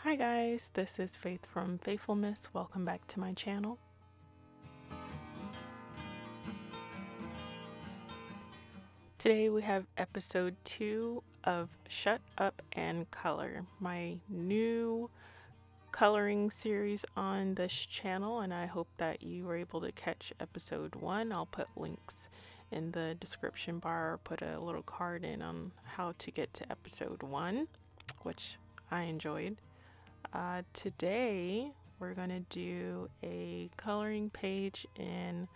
Hi guys, this is Faith from FaithfullMess. Welcome back to my channel. Today we have episode 2 of Shut Up and Color, my new coloring series on this channel, and I hope that you were able to catch episode 1. I'll put links in the description bar, or put a little card in on how to get to episode 1, which I enjoyed. Today we're going to do a coloring page in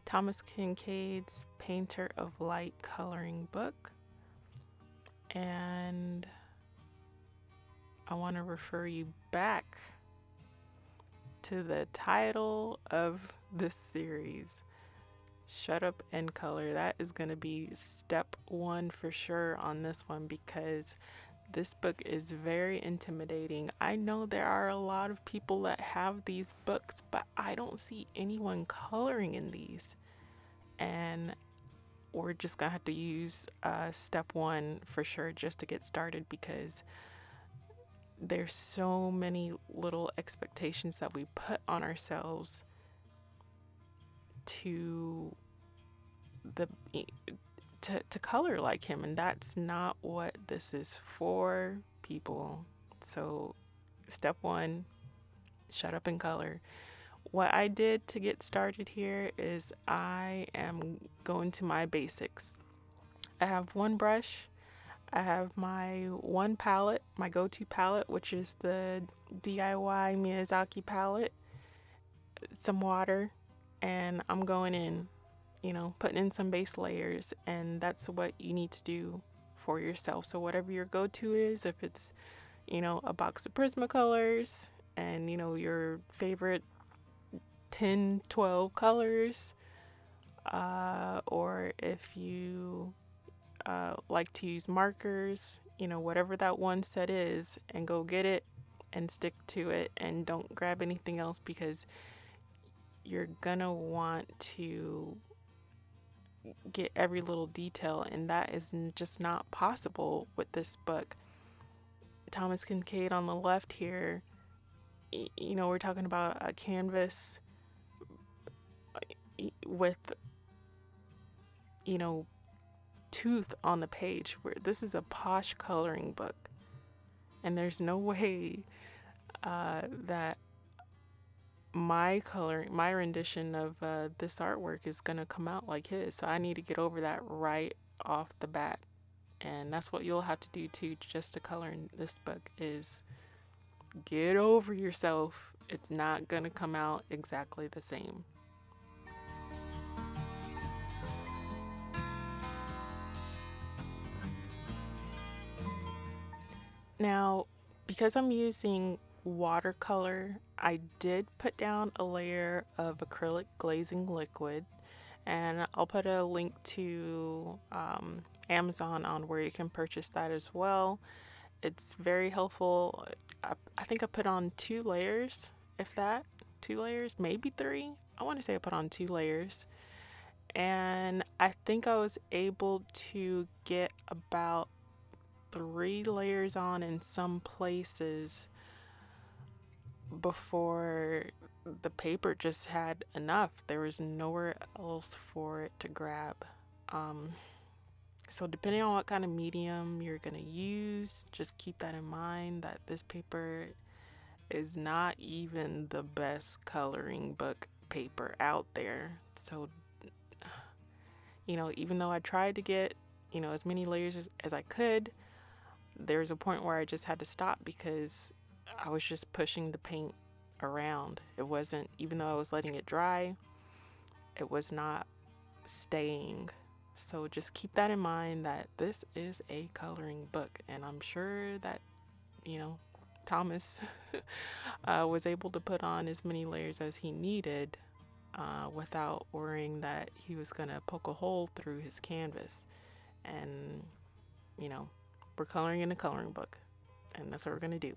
Thomas Kinkade's Painter of Light coloring book, and I want to refer you back to the title of this series, Shut Up and Color. That is going to be step 1 for sure on this one, because this book is very intimidating. I know there are a lot of people that have these books, but I don't see anyone coloring in these. And we're just gonna have to use step 1 for sure just to get started, because there's so many little expectations that we put on ourselves to color like him, and that's not what this is for, people. So step 1, shut up and color. What I did to get started here is I am going to my basics. I have one brush, I have my one palette, my go-to palette, which is the DIY Miyazaki palette, some water, and I'm going in, putting in some base layers, and that's what you need to do for yourself. So whatever your go-to is, if it's, a box of Prismacolors and, your favorite 10, 12 colors, or if you like to use markers, whatever that one set is, and go get it and stick to it, and don't grab anything else, because you're gonna want to get every little detail, and that is just not possible with this book. Thomas Kinkade on the left here, we're talking about a canvas with tooth on the page, where this is a posh coloring book, and there's no way that my rendition of this artwork is gonna come out like his. So I need to get over that right off the bat, and that's what you'll have to do too, just to color in this book, is get over yourself. It's not gonna come out exactly the same. Now, because I'm using watercolor, I did put down a layer of acrylic glazing liquid, and I'll put a link to Amazon on where you can purchase that as well. It's very helpful. I think I put on 2 layers, if that, 2 layers, maybe 3. I want to say I put on 2 layers, and I think I was able to get about 3 layers on in some places before the paper just had enough. There was nowhere else for it to grab. So depending on what kind of medium you're gonna use, just keep that in mind, that this paper is not even the best coloring book paper out there. So even though I tried to get as many layers as I could, there's a point where I just had to stop, because I was just pushing the paint around. It wasn't, even though I was letting it dry, it was not staying. So just keep that in mind, that this is a coloring book, and I'm sure that Thomas was able to put on as many layers as he needed without worrying that he was gonna poke a hole through his canvas. And we're coloring in a coloring book, and that's what we're gonna do.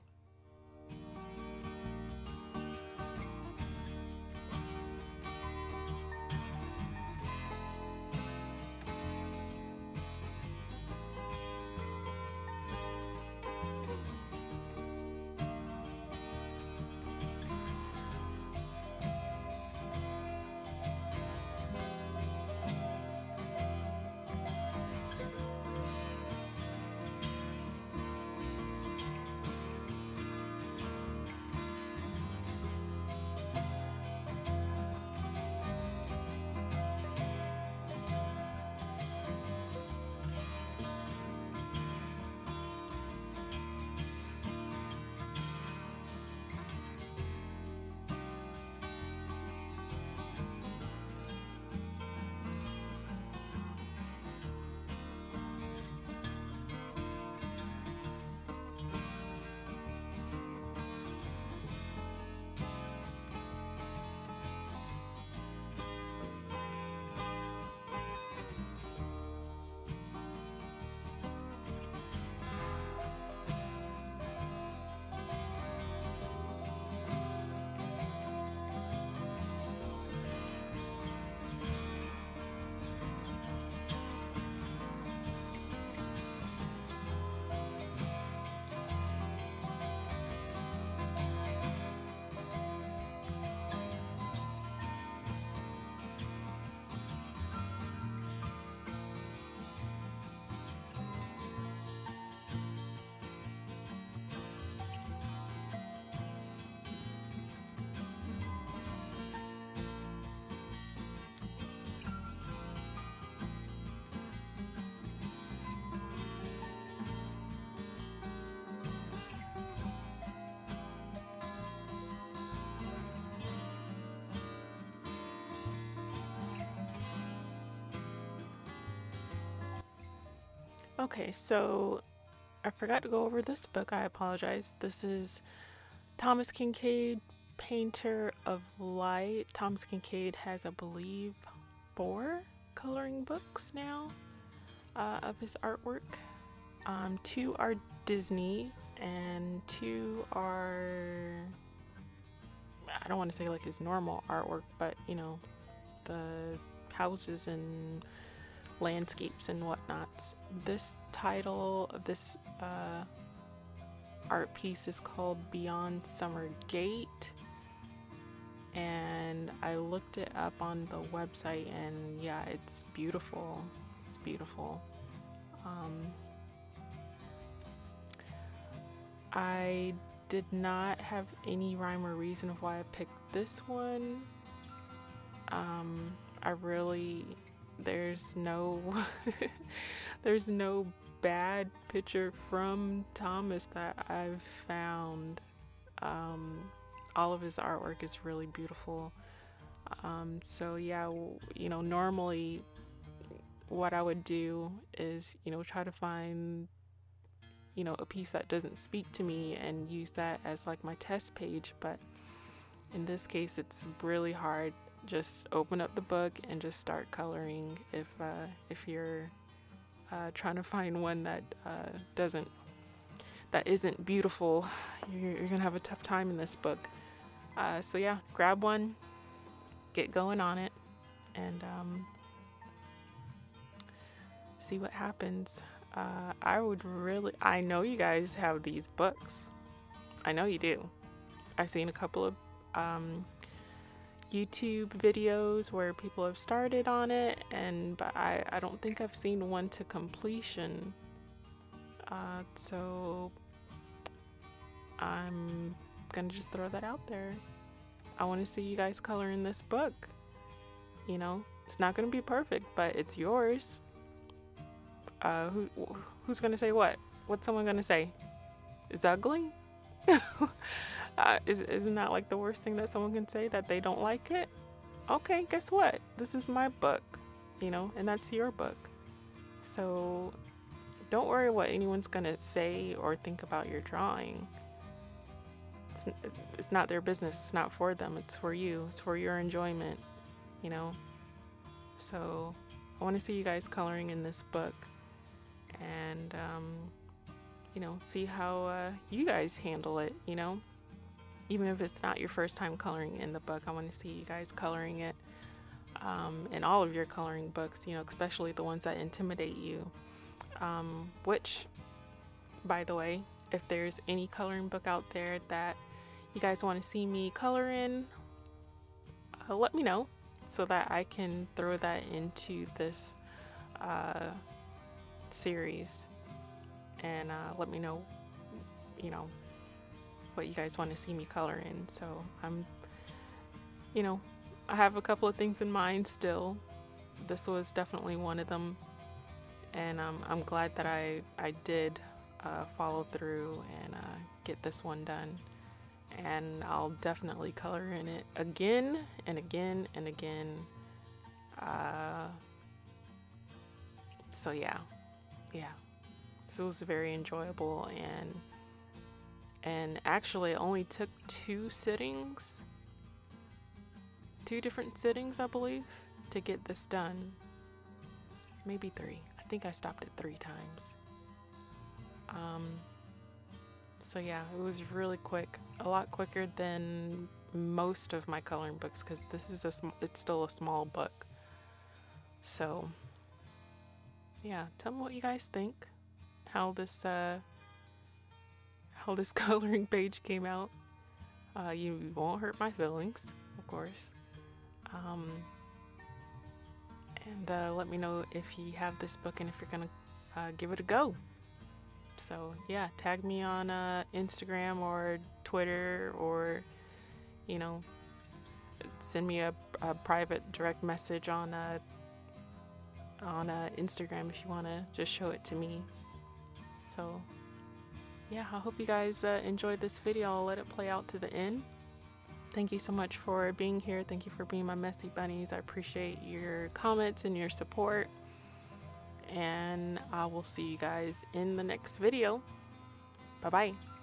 Okay, so I forgot to go over this book. I apologize. This is Thomas Kinkade, Painter of Light. Thomas Kinkade has, I believe, 4 coloring books now of his artwork. 2 are Disney and 2 are, I don't want to say like his normal artwork, but you know, the houses and landscapes and whatnots. This title of this art piece is called Beyond Summer Gate, and I looked it up on the website, and yeah, it's beautiful. It's beautiful. I did not have any rhyme or reason of why I picked this one. I really, there's no there's no bad picture from Thomas that I've found. All of his artwork is really beautiful. So yeah, you know, normally what I would do is, you know, try to find, you know, a piece that doesn't speak to me and use that as like my test page. But in this case, it's really hard. Just open up the book and just start coloring. If you're trying to find one that isn't beautiful, you're gonna have a tough time in this book. So yeah, grab one, get going on it, and see what happens. I know you guys have these books. I know you do. I've seen a couple of YouTube videos where people have started on it, but I don't think I've seen one to completion. So I'm gonna just throw that out there. I want to see you guys color in this book. You know, it's not gonna be perfect, but it's yours. Who's gonna say what? What's someone gonna say? It's ugly? Isn't that like the worst thing that someone can say, that they don't like it? Okay, guess what? This is my book, you know, and that's your book. So don't worry what anyone's gonna say or think about your drawing. It's not their business. It's not for them. It's for you. It's for your enjoyment, you know. So I want to see you guys coloring in this book, and you know, see how you guys handle it, you know. Even if it's not your first time coloring in the book, I want to see you guys coloring it in all of your coloring books, you know, especially the ones that intimidate you. Which, by the way, if there's any coloring book out there that you guys want to see me color in, let me know so that I can throw that into this series, and let me know, you know, what you guys want to see me color in. So you know, I have a couple of things in mind still. This was definitely one of them, and I'm glad that I did follow through and get this one done. And I'll definitely color in it again and again and again. So yeah, this was very enjoyable, and actually it only took 2 different sittings, I believe, to get this done. Maybe 3. I think I stopped at 3 times. So yeah, it was really quick, a lot quicker than most of my coloring books, because this is it's still a small book. So yeah, tell me what you guys think, how this coloring page came out. You won't hurt my feelings, of course. And let me know if you have this book and if you're gonna give it a go. So yeah, tag me on Instagram or Twitter, or you know, send me a private direct message on Instagram if you want to just show it to me. So yeah, I hope you guys enjoyed this video. I'll let it play out to the end. Thank you so much for being here. Thank you for being my messy bunnies. I appreciate your comments and your support. and I will see you guys in the next video. Bye bye.